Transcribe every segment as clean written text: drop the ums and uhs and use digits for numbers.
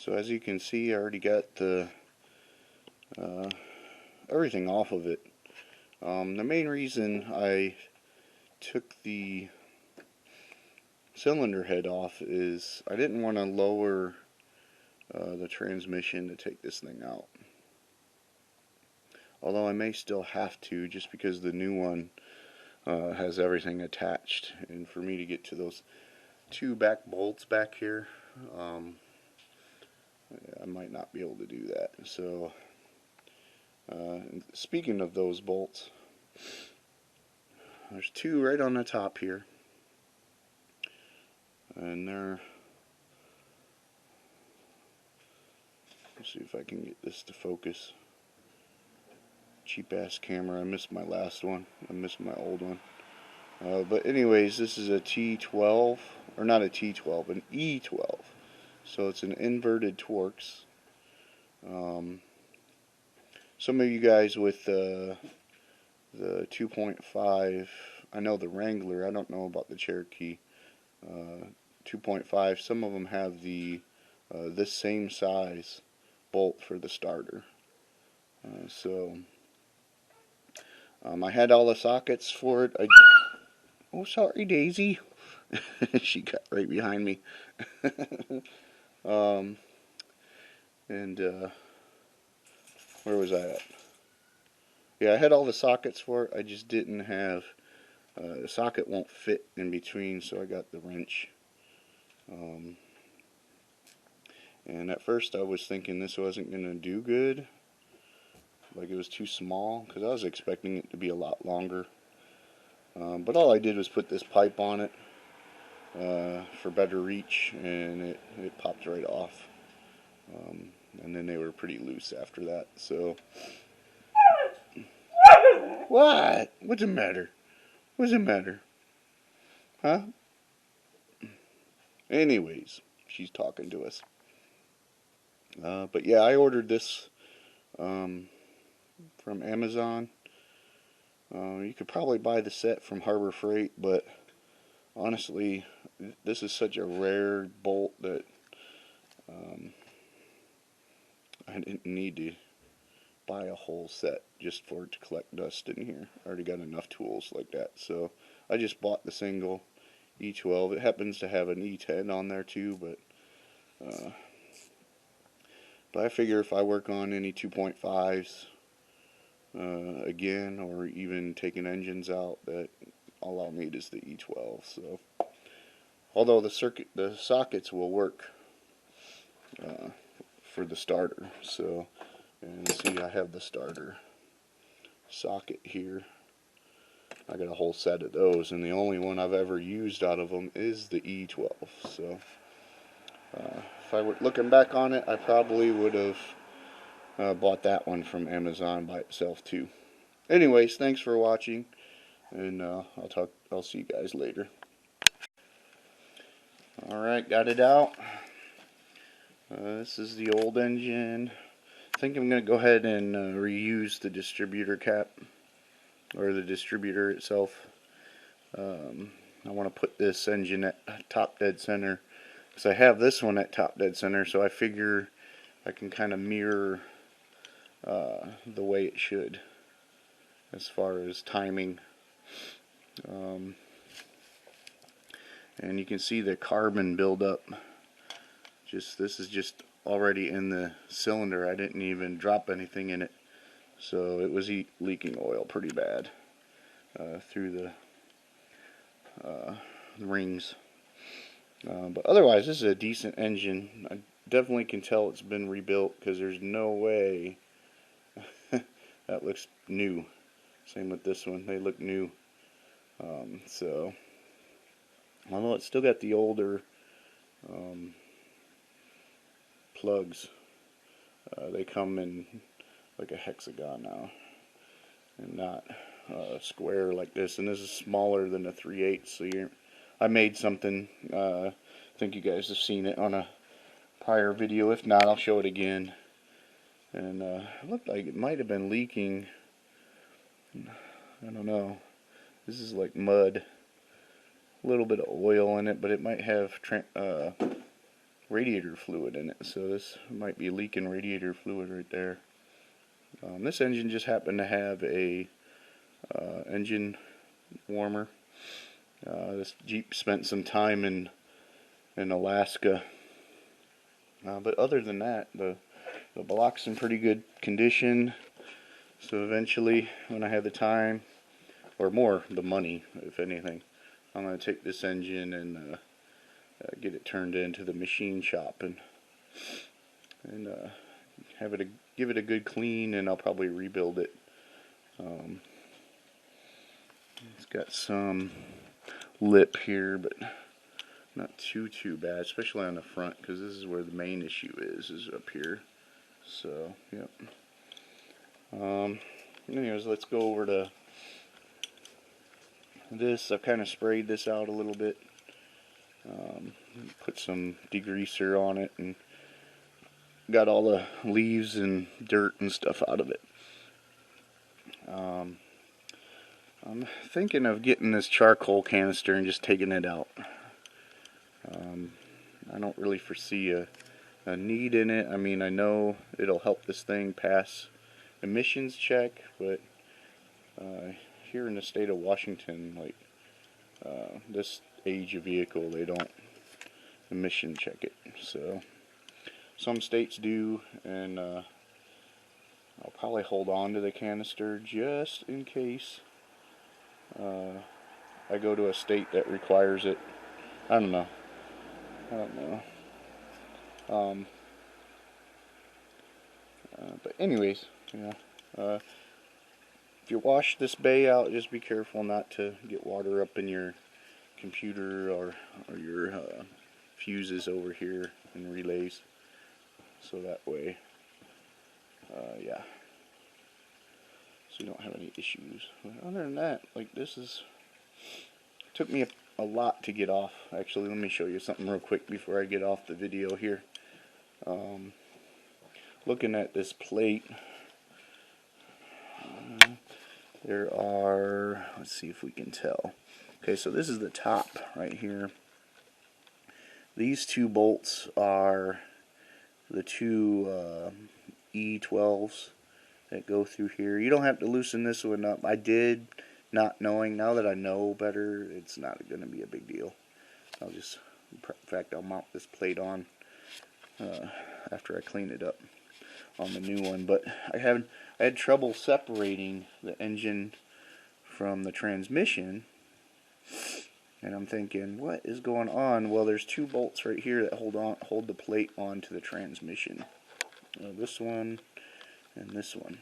So as you can see, I already got the everything off of it. The main reason I took the cylinder head off is I didn't want to lower the transmission to take this thing out. Although I may still have to, just because the new one has everything attached, and for me to get to those two back bolts back here, I might not be able to do that. So speaking of those bolts, there's two right on the top here, and they're, let's see if I can get this to focus. Cheap ass camera, I missed my last one, I missed my old one. But anyways, this is a T12, or not a T12, an E12. So it's an inverted Torx. Some of you guys with the 2.5, I know the Wrangler, I don't know about the Cherokee 2.5, some of them have the this same size bolt for the starter. I had all the sockets for it. Oh, sorry, Daisy. She got right behind me. Where was I at? Yeah, I had all the sockets for it. I just didn't have the socket won't fit in between, so I got the wrench. And at first I was thinking this wasn't going to do good, like it was too small, because I was expecting it to be a lot longer. But all I did was put this pipe on it for better reach, and it popped right off. And then they were pretty loose after that. So, what? What's the matter? What's the matter? Huh? Anyways, she's talking to us. But yeah, I ordered this from Amazon. You could probably buy the set from Harbor Freight, but honestly, this is such a rare bolt that I didn't need to buy a whole set just for it to collect dust in here. I already got enough tools like that, so I just bought the single E12. It happens to have an E10 on there too, but I figure if I work on any 2.5s again, or even taking engines out, that all I'll need is the E12. So, although the sockets will work for the starter. So, and see, I have the starter socket here. I got a whole set of those, and the only one I've ever used out of them is the E12. So, if I were looking back on it, I probably would have bought that one from Amazon by itself too. Anyways, thanks for watching, and I'll see you guys later. Alright, got it out. This is the old engine. I think I'm going to go ahead and reuse the distributor cap, or the distributor itself. I want to put this engine at top dead center, because I have this one at top dead center, so I figure I can kind of mirror the way it should as far as timing. And you can see the carbon buildup. This is just already in the cylinder. I didn't even drop anything in it, so it was leaking oil pretty bad through the rings. But otherwise, this is a decent engine. I definitely can tell it's been rebuilt, because there's no way that looks new. Same with this one, they look new. So, although it's still got the older plugs, they come in like a hexagon now, and not square like this. And this is smaller than a 3/8. So I made something. I think you guys have seen it on a prior video. If not, I'll show it again. And it looked like it might have been leaking. I don't know. This is like mud. A little bit of oil in it, but it might have radiator fluid in it, so this might be leaking radiator fluid right there. This engine just happened to have a engine warmer. This Jeep spent some time in Alaska, but other than that, the block's in pretty good condition. So eventually, when I have the time, or more, the money, if anything, I'm going to take this engine and get it turned into the machine shop and give it a good clean, and I'll probably rebuild it. It's got some lip here, but not too bad, especially on the front, because this is where the main issue is up here. So, yep. Anyways, let's go over to this. I've kind of sprayed this out a little bit. Put some degreaser on it and got all the leaves and dirt and stuff out of it. I'm thinking of getting this charcoal canister and just taking it out. I don't really foresee a need in it. I mean, I know it'll help this thing pass emissions check, but here in the state of Washington, like this age of vehicle, they don't emission check it. So some states do, and I'll probably hold on to the canister just in case I go to a state that requires it. I don't know. But anyways, yeah. If you wash this bay out, just be careful not to get water up in your computer or your fuses over here and relays. So that way, yeah. So you don't have any issues. But other than that, like, this took me a lot to get off. Actually, let me show you something real quick before I get off the video here. Looking at this plate, there are, let's see if we can tell. Okay, so this is the top right here. These two bolts are the two E12s that go through here. You don't have to loosen this one up. I did, not knowing. Now that I know better, it's not going to be a big deal. I'll just, in fact, I'll mount this plate on after I clean it up on the new one. But I had trouble separating the engine from the transmission, and I'm thinking, what is going on? Well, there's two bolts right here that hold the plate onto the transmission. This one and this one.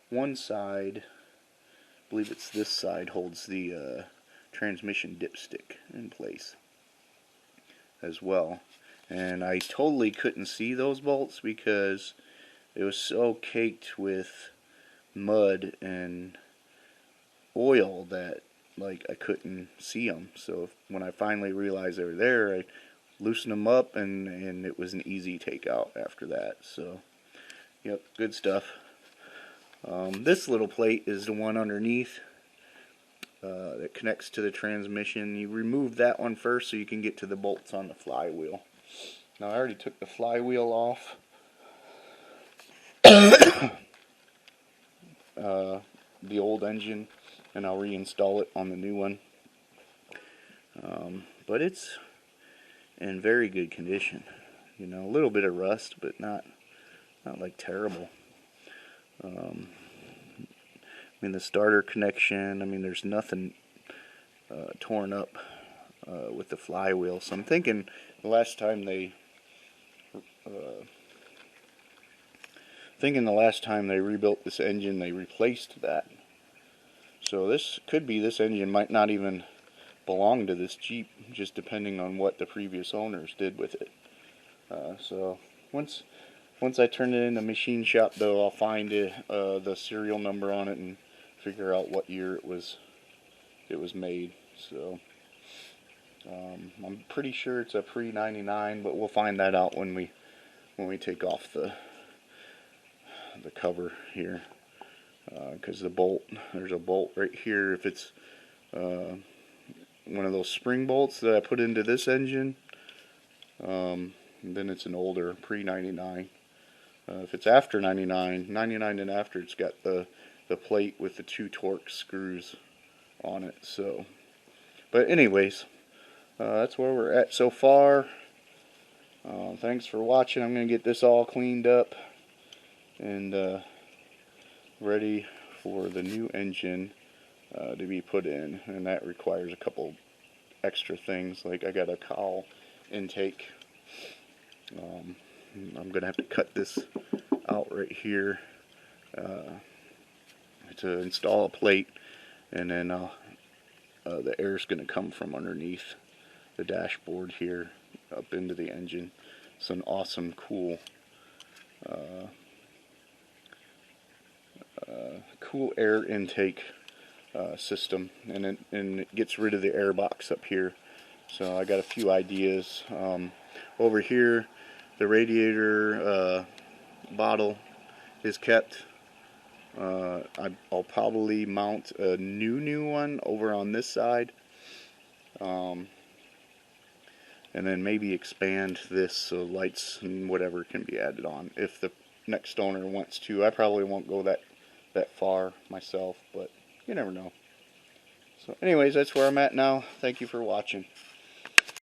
One side, I believe it's this side, holds the transmission dipstick in place as well. And I totally couldn't see those bolts because it was so caked with mud and oil that, like, I couldn't see them. So when I finally realized they were there, I loosened them up, and it was an easy takeout after that. So, yep, good stuff. This little plate is the one underneath that connects to the transmission. You remove that one first so you can get to the bolts on the flywheel. Now, I already took the flywheel off. The old engine, and I'll reinstall it on the new one. But it's in very good condition. You know, a little bit of rust, but not like terrible. I mean, the starter connection, I mean, there's nothing torn up with the flywheel. So I'm thinking the last time they rebuilt this engine, they replaced that. So this could be, this engine might not even belong to this Jeep, just depending on what the previous owners did with it. So once I turn it in the machine shop, though, I'll find the serial number on it and figure out what year it was made. So I'm pretty sure it's a pre-99, but we'll find that out when we take off the cover here, because there's a bolt right here. If it's one of those spring bolts that I put into this engine, And then it's an older, pre-99. If it's after 99 and after, it's got the plate with the 2 Torx screws on it. So, but anyways, that's where we're at so far. Thanks for watching. I'm going to get this all cleaned up and ready for the new engine to be put in, and that requires a couple extra things. Like I got a cowl intake. I'm gonna have to cut this out right here to install a plate, and then the air is gonna come from underneath the dashboard here up into the engine. It's an awesome, cool cool air intake system, and it gets rid of the air box up here. So I got a few ideas. Over here, the radiator bottle is kept. I'll probably mount a new one over on this side, and then maybe expand this so lights and whatever can be added on if the next owner wants to. I probably won't go that far myself, but you never know. So anyways, that's where I'm at now. Thank you for watching.